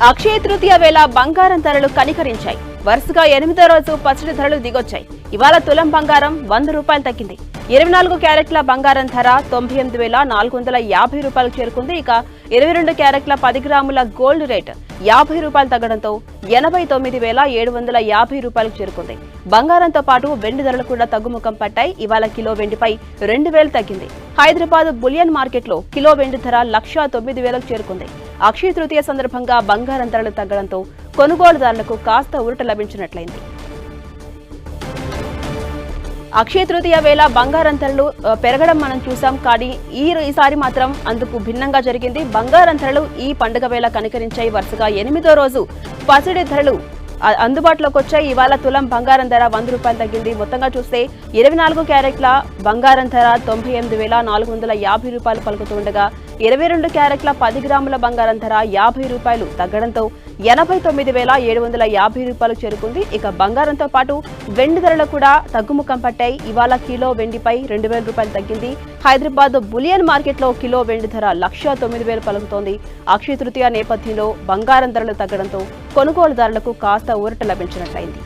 అక్షయ తృతీయ వేళ బంగారం ధరలు కనికరించాయి. వరుసగా 8వ రోజు పసిడి ధరలు దిగొచ్చాయి. ఇవాళ తులం బంగారం 100 రూపాయలు తగ్గింది. 24 క్యారెట్ల బంగారం ధర 98,450 రూపాయలకు చేరుకుంది. ఇక 22 క్యారెట్ల 10 గ్రాముల గోల్డ్ రేట్ 50 రూపాయలు తగ్గడంతో 89,750 రూపాయలకు చేరుకుంది. బంగారంతో పాటు వెండి ధరలు కూడా తగ్గుముఖం పట్టాయి. ఇవాళ కిలో వెండిపై 2,000 తగ్గింది. హైదరాబాద్ బులియన్ మార్కెట్లో కిలో వెండి ధర 1,09,000కు చేరుకుంది. అక్షయ తృతీయ సందర్భంగా బంగారం ధరలు తగ్గడంతో కొనుగోలుదారులకు కాస్త ఊరట లభించినట్లయింది. అక్షయ తృతీయ వేళ బంగారం ధరలు పెరగడం మనం చూసాం. కానీ ఈసారి మాత్రం అందుకు భిన్నంగా జరిగింది. బంగారం ధరలు ఈ పండుగ వేళ కనికరించాయి. వరుసగా 8వ రోజు పసిడి ధరలు అందుబాటులోకి వచ్చాయి. ఇవాళ తులం బంగారం ధర 100 రూపాయలు తగ్గింది. మొత్తంగా చూస్తే 24 క్యారెట్ల బంగారం ధర 98,450 రూపాయలు పలుకుతుండగా 22 క్యారెట్ల 10 గ్రాముల బంగారం ధర 50 రూపాయలు తగ్గడంతో 89,750 రూపాయలు చేరుకుంది. ఇక బంగారంతో పాటు వెండి ధరలు కూడా తగ్గుముఖం పట్టాయి. ఇవాళ కిలో వెండిపై 2,000 రూపాయలు తగ్గింది. హైదరాబాద్ బులియన్ మార్కెట్లో కిలో వెండి ధర 1,09,000 పలుకుతోంది. అక్షయ తృతీయ నేపథ్యంలో బంగారం ధరలు తగ్గడంతో కొనుగోలుదారులకు కాస్త ఊరట లభించినట్లయింది.